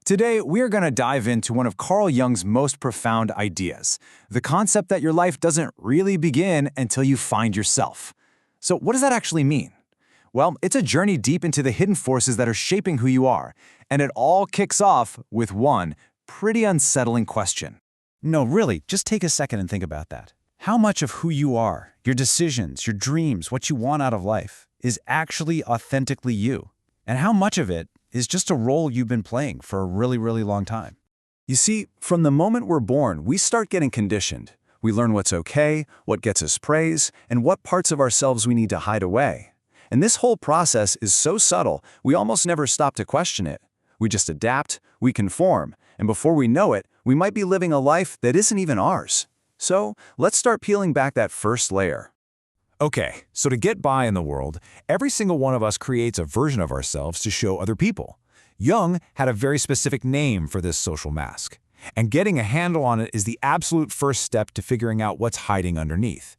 Today, we're going to dive into one of Carl Jung's most profound ideas, the concept that your life doesn't really begin until you find yourself. So what does that actually mean? Well, it's a journey deep into the hidden forces that are shaping who you are, and it all kicks off with one pretty unsettling question. No, really, just take a second and think about that. How much of who you are, your decisions, your dreams, what you want out of life, is actually authentically you? And how much of it is just a role you've been playing for a really, really long time? You see, from the moment we're born, we start getting conditioned. We learn what's okay, what gets us praise, and what parts of ourselves we need to hide away. And this whole process is so subtle, we almost never stop to question it. We just adapt, we conform, and before we know it, we might be living a life that isn't even ours. So, let's start peeling back that first layer. Okay, so to get by in the world, every single one of us creates a version of ourselves to show other people. Jung had a very specific name for this social mask, and getting a handle on it is the absolute first step to figuring out what's hiding underneath.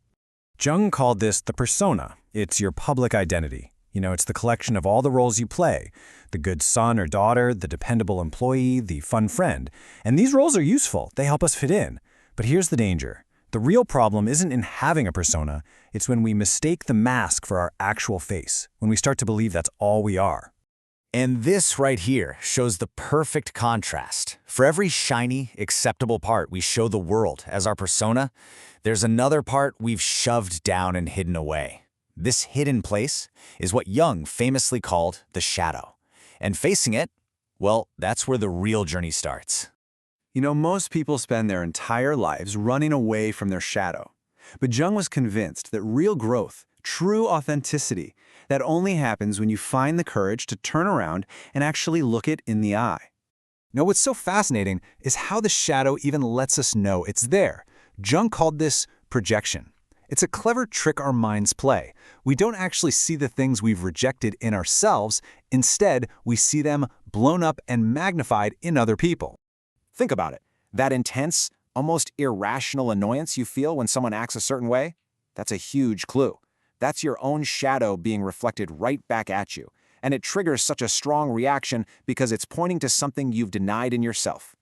Jung called this the persona. It's your public identity. It's the collection of all the roles you play, the good son or daughter, the dependable employee, the fun friend. And these roles are useful, they help us fit in. But here's the danger. The real problem isn't in having a persona, it's when we mistake the mask for our actual face, when we start to believe that's all we are. And this right here shows the perfect contrast. For every shiny, acceptable part we show the world as our persona, there's another part we've shoved down and hidden away. This hidden place is what Jung famously called the shadow. And facing it, well, that's where the real journey starts. Most people spend their entire lives running away from their shadow. But Jung was convinced that real growth, true authenticity, that only happens when you find the courage to turn around and actually look it in the eye. Now, what's so fascinating is how the shadow even lets us know it's there. Jung called this projection. It's a clever trick our minds play. We don't actually see the things we've rejected in ourselves. Instead, we see them blown up and magnified in other people. Think about it. That intense, almost irrational annoyance you feel when someone acts a certain way, that's a huge clue. That's your own shadow being reflected right back at you. And it triggers such a strong reaction because it's pointing to something you've denied in yourself.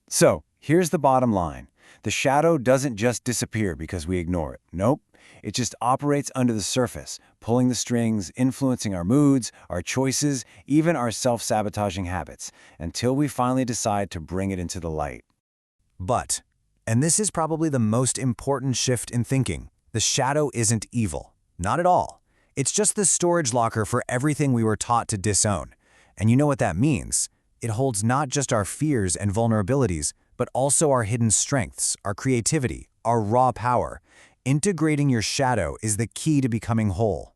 So, here's the bottom line. The shadow doesn't just disappear because we ignore it. Nope. It just operates under the surface, pulling the strings, influencing our moods, our choices, even our self-sabotaging habits, until we finally decide to bring it into the light. But, and this is probably the most important shift in thinking, the shadow isn't evil. Not at all. It's just the storage locker for everything we were taught to disown. And you know what that means? It holds not just our fears and vulnerabilities, but also our hidden strengths, our creativity, our raw power. Integrating your shadow is the key to becoming whole.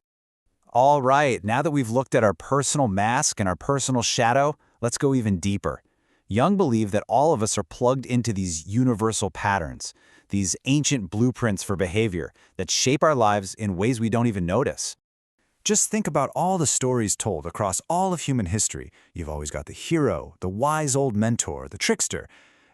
All right, now that we've looked at our personal mask and our personal shadow, let's go even deeper. Jung believed that all of us are plugged into these universal patterns, these ancient blueprints for behavior that shape our lives in ways we don't even notice. Just think about all the stories told across all of human history. You've always got the hero, the wise old mentor, the trickster.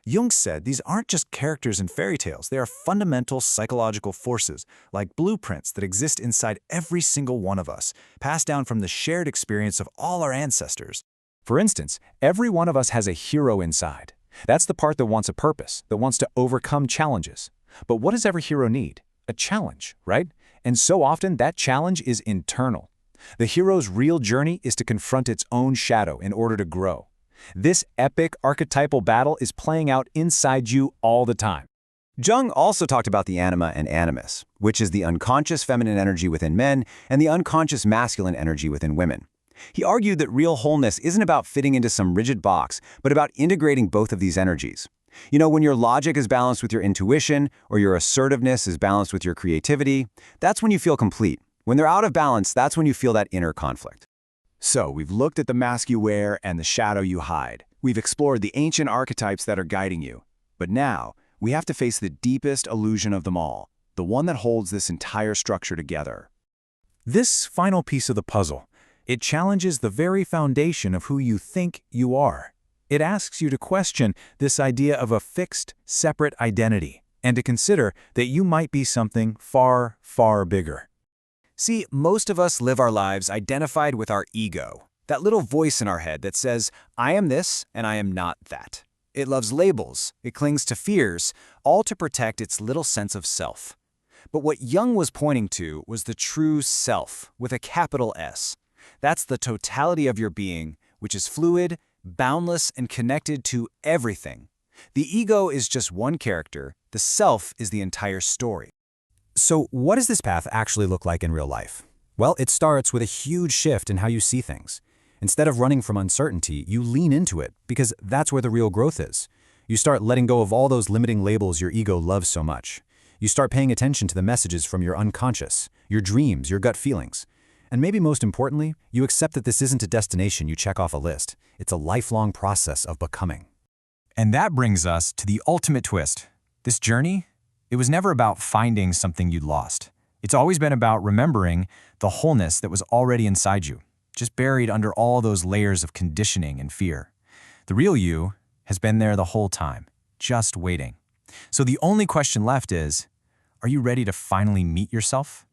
Jung said these aren't just characters in fairy tales, they are fundamental psychological forces, like blueprints that exist inside every single one of us, passed down from the shared experience of all our ancestors. For instance, every one of us has a hero inside. That's the part that wants a purpose, that wants to overcome challenges. But what does every hero need? A challenge, right? And so often that challenge is internal. The hero's real journey is to confront its own shadow in order to grow. This epic archetypal battle is playing out inside you all the time. Jung also talked about the anima and animus, which is the unconscious feminine energy within men and the unconscious masculine energy within women. He argued that real wholeness isn't about fitting into some rigid box, but about integrating both of these energies. When your logic is balanced with your intuition, or your assertiveness is balanced with your creativity, that's when you feel complete. When they're out of balance, that's when you feel that inner conflict. So, we've looked at the mask you wear and the shadow you hide. We've explored the ancient archetypes that are guiding you. But now, we have to face the deepest illusion of them all, the one that holds this entire structure together. This final piece of the puzzle, it challenges the very foundation of who you think you are. It asks you to question this idea of a fixed, separate identity, and to consider that you might be something far, far bigger. See, most of us live our lives identified with our ego. That little voice in our head that says, I am this and I am not that. It loves labels, it clings to fears, all to protect its little sense of self. But what Jung was pointing to was the true self, with a capital S. That's the totality of your being, which is fluid, boundless, and connected to everything. The ego is just one character, the self is the entire story. So what does this path actually look like in real life? Well, it starts with a huge shift in how you see things. Instead of running from uncertainty, you lean into it, because that's where the real growth is. You start letting go of all those limiting labels your ego loves so much. You start paying attention to the messages from your unconscious, your dreams, your gut feelings. And maybe most importantly, you accept that this isn't a destination you check off a list. It's a lifelong process of becoming. And that brings us to the ultimate twist. This journey, it was never about finding something you'd lost. It's always been about remembering the wholeness that was already inside you, just buried under all those layers of conditioning and fear. The real you has been there the whole time, just waiting. So the only question left is, are you ready to finally meet yourself?